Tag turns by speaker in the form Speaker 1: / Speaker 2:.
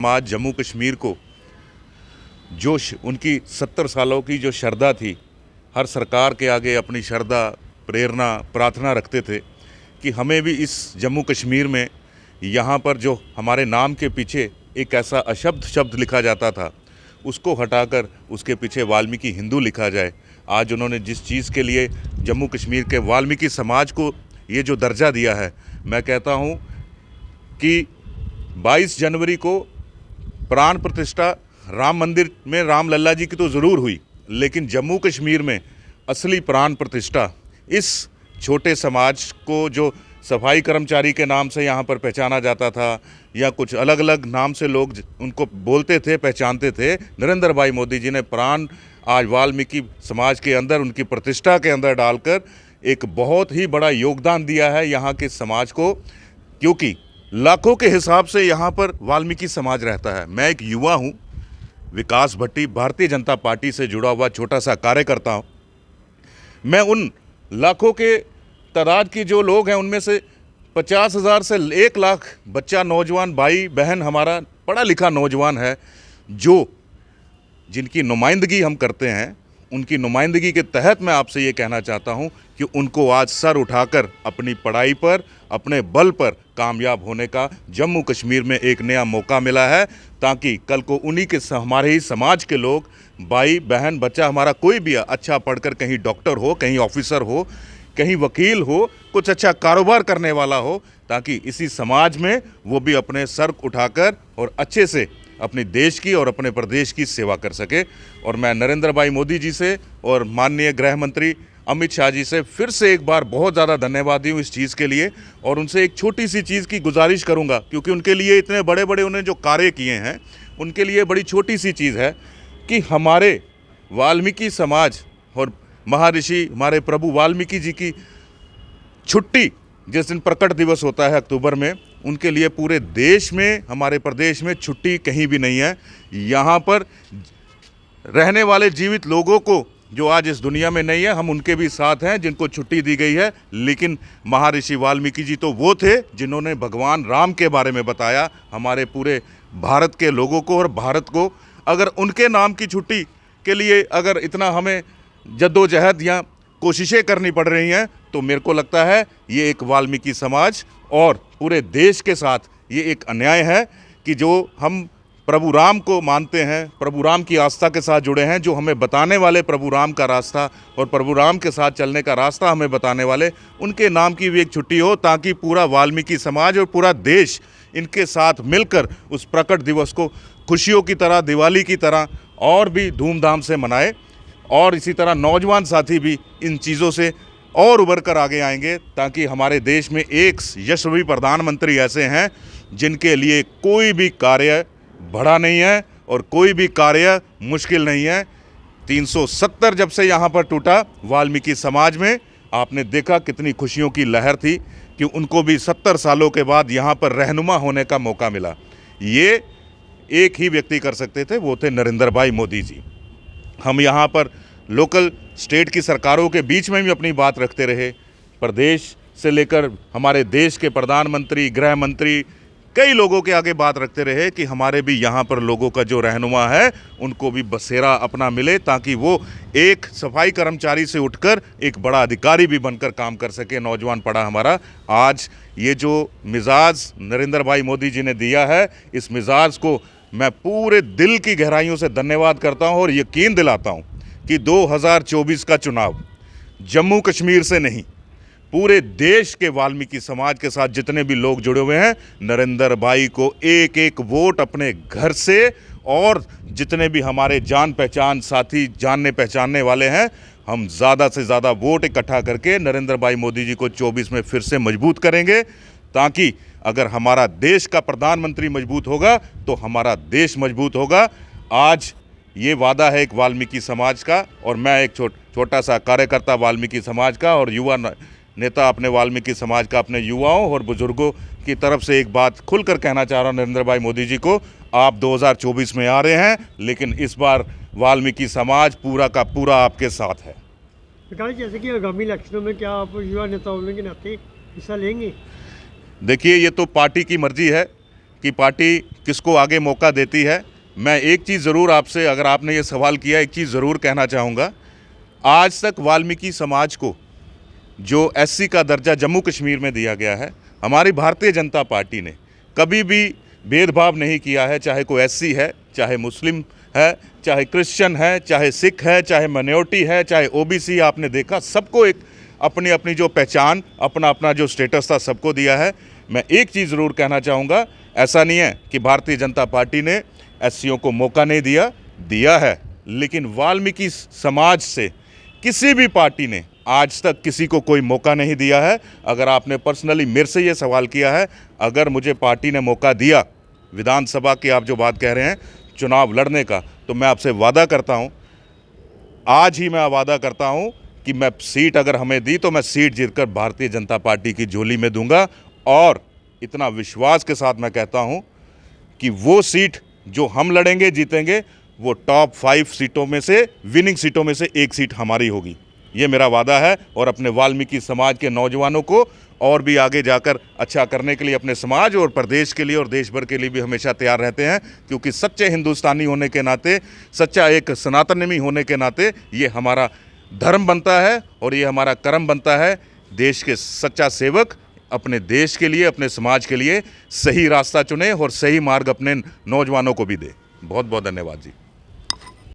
Speaker 1: समाज जम्मू कश्मीर को जो उनकी 70 सालों की जो श्रद्धा थी, हर सरकार के आगे अपनी श्रद्धा, प्रेरणा, प्रार्थना रखते थे कि हमें भी इस जम्मू कश्मीर में यहाँ पर जो हमारे नाम के पीछे एक ऐसा अशब्द शब्द लिखा जाता था, उसको हटाकर उसके पीछे वाल्मीकि हिंदू लिखा जाए। आज उन्होंने जिस चीज़ के लिए जम्मू कश्मीर के वाल्मीकि समाज को ये जो दर्जा दिया है, मैं कहता हूँ कि 22 जनवरी को प्राण प्रतिष्ठा राम मंदिर में राम लल्ला जी की तो ज़रूर हुई, लेकिन जम्मू कश्मीर में असली प्राण प्रतिष्ठा इस छोटे समाज को जो सफाई कर्मचारी के नाम से यहाँ पर पहचाना जाता था या कुछ अलग अलग नाम से लोग उनको बोलते थे, पहचानते थे, नरेंद्र भाई मोदी जी ने प्राण आज वाल्मीकि समाज के अंदर, उनकी प्रतिष्ठा के अंदर डालकर एक बहुत ही बड़ा योगदान दिया है यहाँ के समाज को, क्योंकि लाखों के हिसाब से यहाँ पर वाल्मीकि समाज रहता है। मैं एक युवा हूँ, विकास भट्टी, भारतीय जनता पार्टी से जुड़ा हुआ छोटा सा कार्यकर्ता हूँ। मैं उन लाखों के तादाद की जो लोग हैं उनमें से 50,000 से 1 लाख बच्चा, नौजवान भाई बहन, हमारा पढ़ा लिखा नौजवान है, जो जिनकी नुमाइंदगी हम करते हैं। उनकी नुमाइंदगी के तहत मैं आपसे ये कहना चाहता हूँ कि उनको आज सर उठाकर अपनी पढ़ाई पर, अपने बल पर कामयाब होने का जम्मू कश्मीर में एक नया मौका मिला है, ताकि कल को उन्हीं के हमारे ही समाज के लोग, भाई बहन, बच्चा हमारा कोई भी अच्छा पढ़कर कहीं डॉक्टर हो, कहीं ऑफिसर हो, कहीं वकील हो, कुछ अच्छा कारोबार करने वाला हो, ताकि इसी समाज में वो भी अपने सर उठाकर और अच्छे से अपने देश की और अपने प्रदेश की सेवा कर सके। और मैं नरेंद्र भाई मोदी जी से और माननीय गृह मंत्री अमित शाह जी से फिर से एक बार बहुत ज़्यादा धन्यवादी हूँ इस चीज़ के लिए, और उनसे एक छोटी सी चीज़ की गुजारिश करूँगा, क्योंकि उनके लिए इतने बड़े बड़े उन्होंने जो कार्य किए हैं, उनके लिए बड़ी छोटी सी चीज़ है कि हमारे वाल्मीकि समाज और महर्षि हमारे प्रभु वाल्मीकि जी की छुट्टी जिस दिन प्रकट दिवस होता है अक्टूबर में, उनके लिए पूरे देश में, हमारे प्रदेश में छुट्टी कहीं भी नहीं है। यहाँ पर रहने वाले जीवित लोगों को जो आज इस दुनिया में नहीं है, हम उनके भी साथ हैं जिनको छुट्टी दी गई है। लेकिन महर्षि वाल्मीकि जी तो वो थे जिन्होंने भगवान राम के बारे में बताया हमारे पूरे भारत के लोगों को और भारत को। अगर उनके नाम की छुट्टी के लिए अगर इतना हमें जद्दोजहद या कोशिशें करनी पड़ रही हैं, तो मेरे को लगता है ये एक वाल्मीकि समाज और पूरे देश के साथ ये एक अन्याय है कि जो हम प्रभु राम को मानते हैं, प्रभु राम की आस्था के साथ जुड़े हैं, जो हमें बताने वाले प्रभु राम का रास्ता और प्रभु राम के साथ चलने का रास्ता हमें बताने वाले, उनके नाम की भी एक छुट्टी हो, ताकि पूरा वाल्मीकि समाज और पूरा देश इनके साथ मिलकर उस प्रकट दिवस को खुशियों की तरह, दिवाली की तरह और भी धूमधाम से मनाए। और इसी तरह नौजवान साथी भी इन चीज़ों से और उभर कर आगे आएंगे, ताकि हमारे देश में एक यशस्वी प्रधानमंत्री ऐसे हैं जिनके लिए कोई भी कार्य बड़ा नहीं है और कोई भी कार्य मुश्किल नहीं है। 370 जब से यहाँ पर टूटा वाल्मीकि समाज में, आपने देखा कितनी खुशियों की लहर थी कि उनको भी 70 सालों के बाद यहाँ पर रहनुमा होने का मौका मिला। ये एक ही व्यक्ति कर सकते थे, वो थे नरेंद्र भाई मोदी जी। हम यहाँ पर लोकल स्टेट की सरकारों के बीच में भी अपनी बात रखते रहे, प्रदेश से लेकर हमारे देश के प्रधानमंत्री, गृह मंत्री, कई लोगों के आगे बात रखते रहे कि हमारे भी यहाँ पर लोगों का जो रहनुमा है उनको भी बसेरा अपना मिले, ताकि वो एक सफाई कर्मचारी से उठकर एक बड़ा अधिकारी भी बनकर काम कर सके। नौजवान पड़ा हमारा आज ये जो मिजाज नरेंद्र भाई मोदी जी ने दिया है, इस मिजाज को मैं पूरे दिल की गहराइयों से धन्यवाद करता हूँ और यकीन दिलाता हूँ कि 2024 का चुनाव जम्मू कश्मीर से नहीं, पूरे देश के वाल्मीकि समाज के साथ जितने भी लोग जुड़े हुए हैं, नरेंद्र भाई को एक एक वोट अपने घर से, और जितने भी हमारे जान पहचान साथी, जानने पहचानने वाले हैं, हम ज़्यादा से ज़्यादा वोट इकट्ठा करके नरेंद्र भाई मोदी जी को 24 में फिर से मजबूत करेंगे, ताकि अगर हमारा देश का प्रधानमंत्री मजबूत होगा तो हमारा देश मजबूत होगा। आज ये वादा है एक वाल्मीकि समाज का, और मैं एक छोटा सा कार्यकर्ता वाल्मीकि समाज का और युवा नेता अपने वाल्मीकि समाज का, अपने युवाओं और बुजुर्गों की तरफ से एक बात खुलकर कहना चाह रहा हूँ नरेंद्र भाई मोदी जी को, आप 2024 में आ रहे हैं, लेकिन इस बार वाल्मीकि समाज पूरा का पूरा आपके साथ है।
Speaker 2: प्रकाश, जैसे कि आगामी इलेक्शनों में क्या आप युवा नेता होने के नाते हिस्सा लेंगे?
Speaker 1: देखिए, ये तो पार्टी की मर्जी है कि पार्टी किसको आगे मौका देती है। मैं एक चीज़ ज़रूर आपसे, अगर आपने ये सवाल किया, एक चीज़ ज़रूर कहना चाहूँगा। आज तक वाल्मीकि समाज को जो एससी का दर्जा जम्मू कश्मीर में दिया गया है, हमारी भारतीय जनता पार्टी ने कभी भी भेदभाव नहीं किया है। चाहे कोई एससी है, चाहे मुस्लिम है, चाहे क्रिश्चियन है, चाहे सिख है, चाहे माइनॉरिटी है, चाहे ओबीसी, आपने देखा सबको एक अपनी अपनी जो पहचान, अपना अपना जो स्टेटस था, सबको दिया है। मैं एक चीज़ ज़रूर कहना चाहूँगा, ऐसा नहीं है कि भारतीय जनता पार्टी ने एससीओं को मौका नहीं दिया है, लेकिन वाल्मीकि समाज से किसी भी पार्टी ने आज तक किसी को कोई मौका नहीं दिया है। अगर आपने पर्सनली मेरे से ये सवाल किया है, अगर मुझे पार्टी ने मौका दिया, विधानसभा की आप जो बात कह रहे हैं, चुनाव लड़ने का, तो मैं आपसे वादा करता हूँ, आज ही मैं वादा करता हूँ कि मैं सीट अगर हमें दी तो मैं सीट जीतकर भारतीय जनता पार्टी की झोली में दूंगा। और इतना विश्वास के साथ मैं कहता हूँ कि वो सीट जो हम लड़ेंगे, जीतेंगे, वो टॉप 5 सीटों में से, विनिंग सीटों में से एक सीट हमारी होगी। ये मेरा वादा है। और अपने वाल्मीकि समाज के नौजवानों को और भी आगे जाकर अच्छा करने के लिए, अपने समाज और प्रदेश के लिए और देश भर के लिए भी हमेशा तैयार रहते हैं, क्योंकि सच्चे हिंदुस्तानी होने के नाते, सच्चा एक सनातनी होने के नाते ये हमारा धर्म बनता है और ये हमारा कर्म बनता है। देश के सच्चा सेवक अपने देश के लिए, अपने समाज के लिए सही रास्ता चुने और सही मार्ग अपने नौजवानों को भी दे। बहुत बहुत धन्यवाद जी।